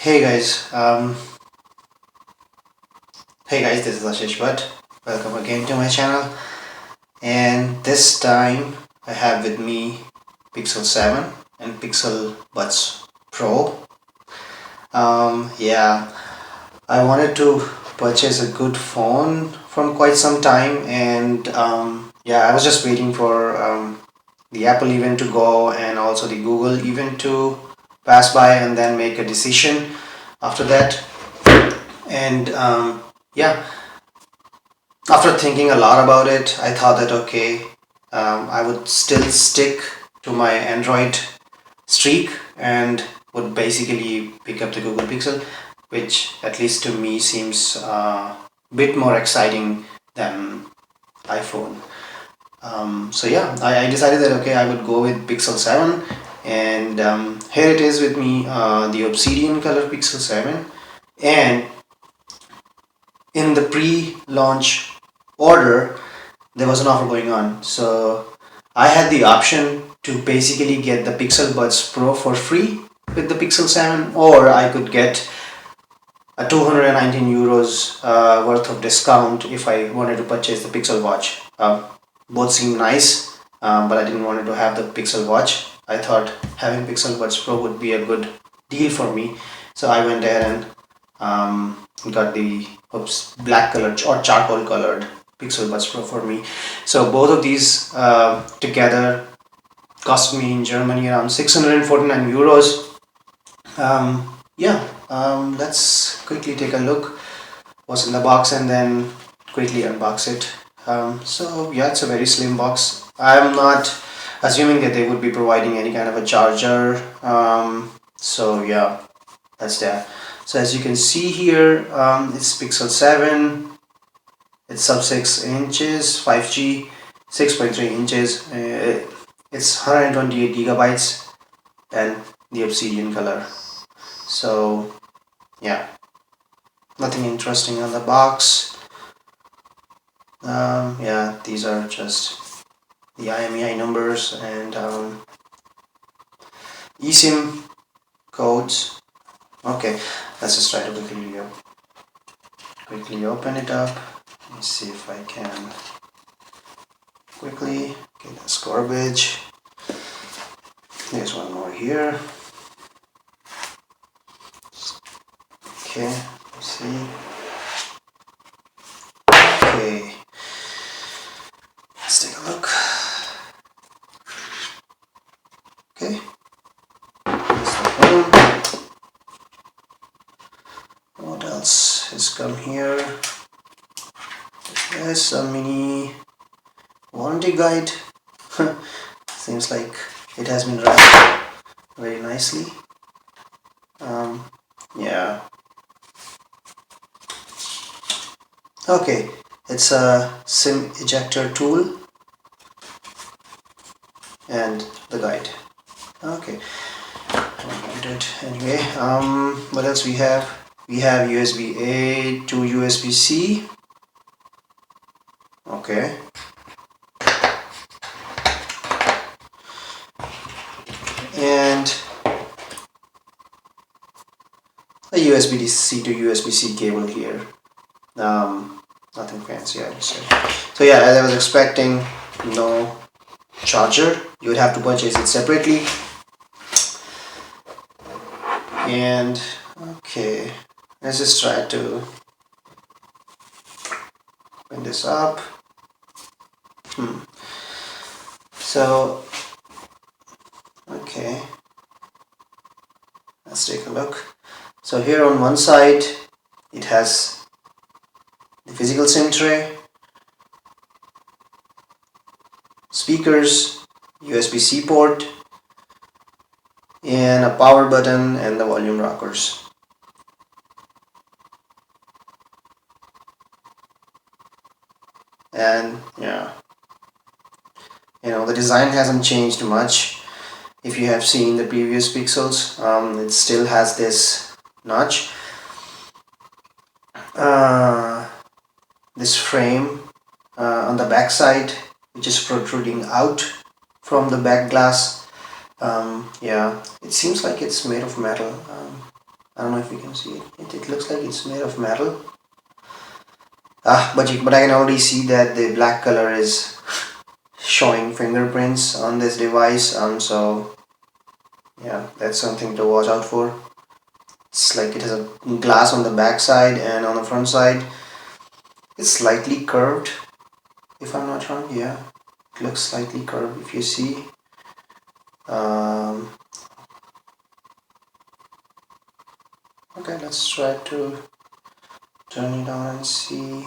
Hey guys, this is Ashish Bhatt. Welcome again to my channel. And this time I have with me Pixel 7 and Pixel Buds Pro. Yeah, I wanted to purchase a good phone from quite some time, and yeah, I was just waiting for the Apple event to go and also the Google event to pass by, and then make a decision after that. And yeah, after thinking a lot about it, I thought that okay, I would still stick to my Android streak and would basically pick up the Google Pixel, which at least to me seems a bit more exciting than iPhone. So yeah, I decided that okay, I would go with Pixel 7, and here it is with me, the Obsidian color Pixel 7, and in the pre-launch order there was an offer going on, so I had the option to basically get the Pixel Buds Pro for free with the Pixel 7, or I could get a 219 euros worth of discount if I wanted to purchase the Pixel Watch. Both seem nice, but I didn't want to have the Pixel Watch. I thought having Pixel Buds Pro would be a good deal for me, so I went there and got the black colored or charcoal colored Pixel Buds Pro for me. So both of these together cost me in Germany around 649 euros. Yeah, let's quickly take a look what's in the box and then quickly unbox it. So yeah, it's a very slim box. I'm not assuming that they would be providing any kind of a charger. So yeah, that's that. So as you can see here, it's Pixel 7. It's sub 6 inches, 5G, 6.3 inches. It's 128 gigabytes and the Obsidian color. So yeah, nothing interesting on the box. Yeah, these are just the IMEI numbers and eSIM codes. Okay, let's just try to quickly open it up. Let me see if I can quickly get this garbage. There's one more here. Okay, let's see. Okay, let's take a look. Okay, that's the phone. What else has come here? There's a mini warranty guide. Seems like it has been wrapped very nicely. Yeah. Okay, it's a SIM ejector tool and the guide. Okay, anyway. What else we have? We have USB-A to USB-C. Okay. And a USB-C to USB-C cable here. Nothing fancy, I would say. So yeah, as I was expecting, no charger. You would have to purchase it separately. And okay, let's just try to open this up. So okay, let's take a look. So here on one side it has the physical SIM tray, speakers, USB-C port, and a power button and the volume rockers. And yeah, the design hasn't changed much. If you have seen the previous Pixels, it still has this notch, this frame on the back side, which is protruding out from the back glass. Yeah, it seems like it's made of metal. I don't know if you can see it. It looks like it's made of metal. But I can already see that the black color is showing fingerprints on this device. So yeah, that's something to watch out for. It's like it has a glass on the back side, and on the front side it's slightly curved, if I'm not wrong. Yeah, it looks slightly curved if you see. um, okay, let's try to turn it on and see.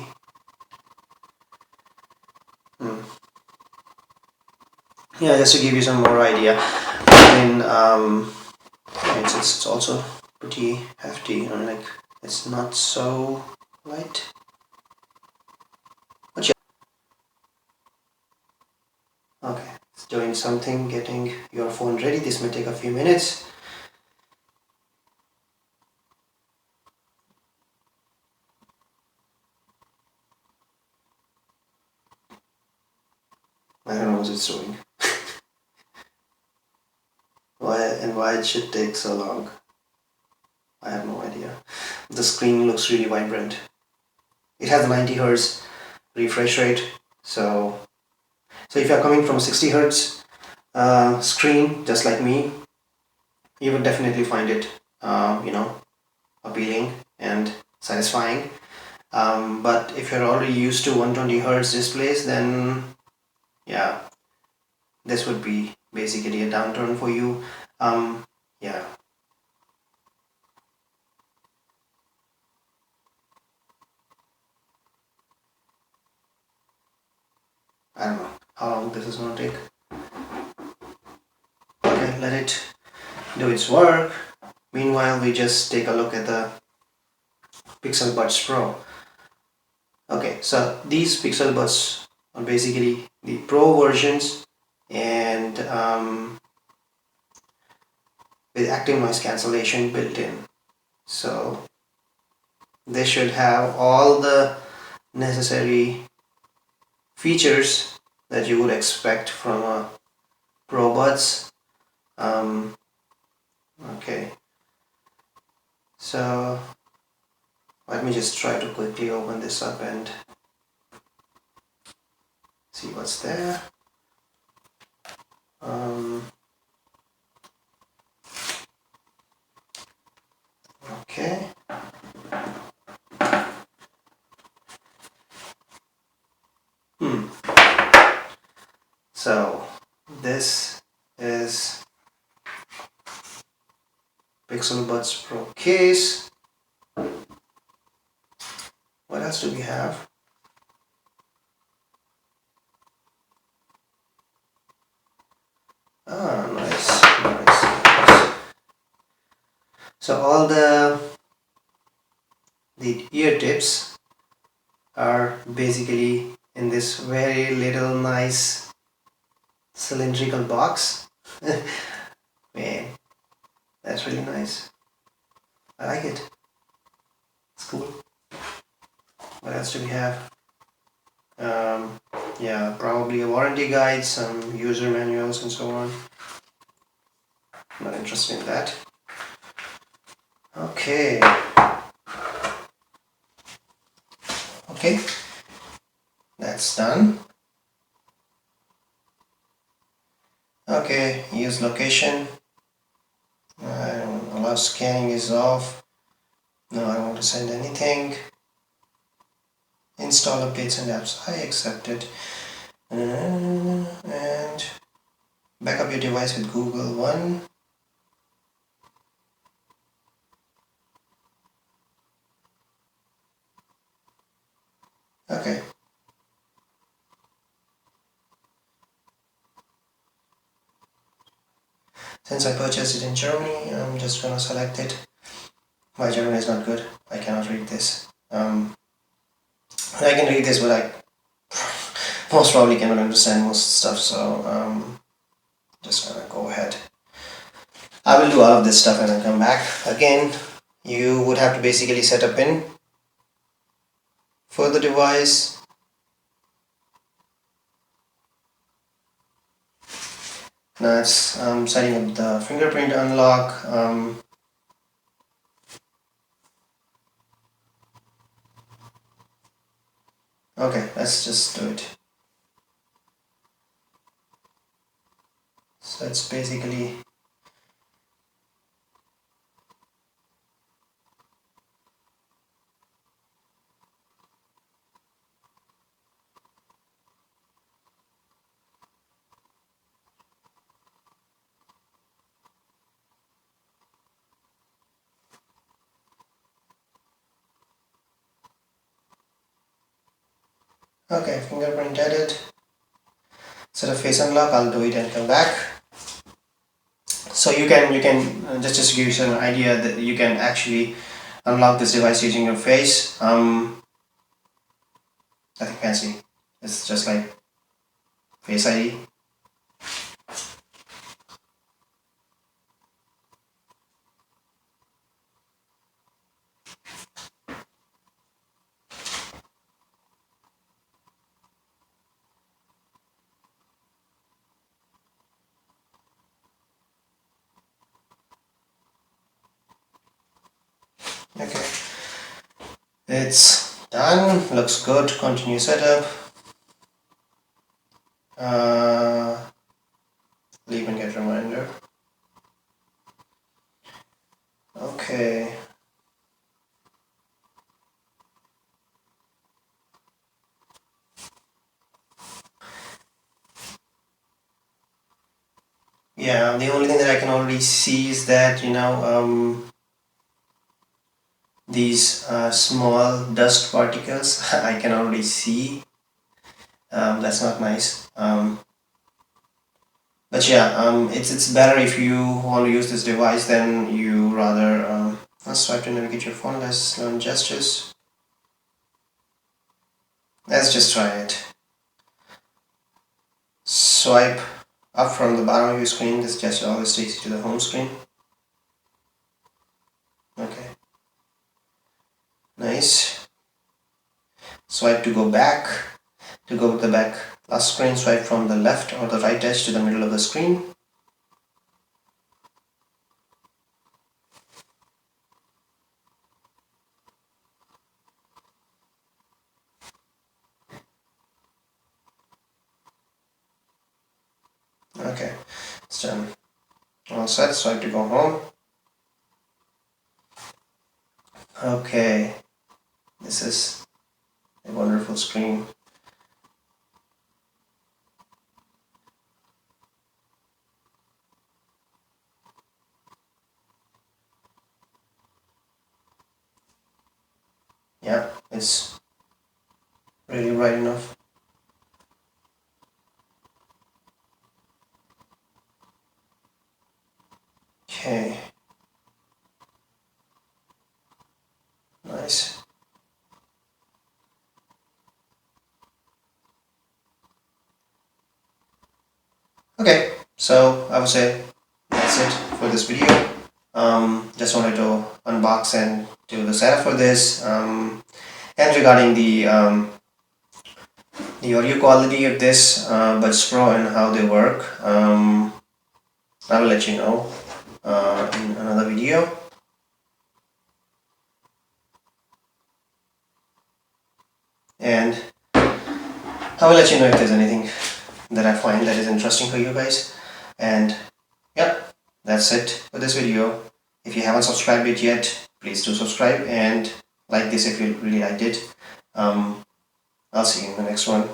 Hmm. Yeah, just to give you some more idea, in it's also pretty hefty. Like, it's not so light, but yeah. Okay, it's doing something, getting your phone ready. This may take a few minutes. I don't know what it's doing. Why it should take so long, I have no idea. The screen looks really vibrant. It has a 90 hertz refresh rate, so if you're coming from a 60 hertz screen just like me, you would definitely find it appealing and satisfying. But if you're already used to 120 hertz displays, then yeah, this would be basically a downturn for you. Yeah, I don't know how long this is going to take. Okay, let it do its work. Meanwhile, we just take a look at the Pixel Buds Pro. Okay, so these Pixel Buds are basically the Pro versions, and with active noise cancellation built in. So they should have all the necessary features that you would expect from a Pro Buds. Um, okay, so let me just try to quickly open this up and see what's there. Um, okay. So this is Pixel Buds Pro case. What else do we have? Ah, nice, nice. So all the ear tips are basically in this very little nice cylindrical box. Man, that's really nice. I like it. It's cool. What else do we have? Um, yeah, probably a warranty guide, some user manuals, and so on. Not interested in that. Okay. Okay, that's done. Okay, use location. Allow scanning is off. No, I don't want to send anything. Install updates and apps. I accept it. And backup your device with Google One. Okay. Since I purchased it in Germany, I'm just gonna select it. My German is not good. I cannot read this. I can read this, but I most probably cannot understand most stuff. So just gonna go ahead. I will do all of this stuff and then come back. Again, you would have to basically set a pin for the device. Now it's setting up the fingerprint unlock. let's just do it. So it's basically okay. Fingerprint edit. Set a face unlock. I'll do it and come back. So you can just to give you an idea that you can actually unlock this device using your face. Nothing fancy. It's just like Face ID. Okay, it's done. Looks good. Continue setup. Leave and get reminder. Okay. Yeah, the only thing that I can already see is that these small dust particles I can already see. That's not nice. But yeah, it's better if you want to use this device, then you rather let's try to navigate your phone. Let's learn gestures. Let's just try it. Swipe up from the bottom of your screen. This gesture always takes you to the home screen. Okay, nice. Swipe to go back. To go to the back last screen, swipe from the left or the right edge to the middle of the screen. Okay, it's done. All set. Swipe to go home. Okay, this is a wonderful screen. Yeah, it's really bright enough. Okay, nice. Okay, so I would say that's it for this video. Just wanted to unbox and do the setup for this. And regarding the audio quality of this Buds Pro and how they work, I will let you know in another video. And I will let you know if there's anything that I find that is interesting for you guys. And yep, that's it for this video. If you haven't subscribed it yet, please do subscribe and like this if you really liked it. I'll see you in the next one.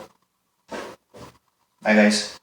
Bye guys.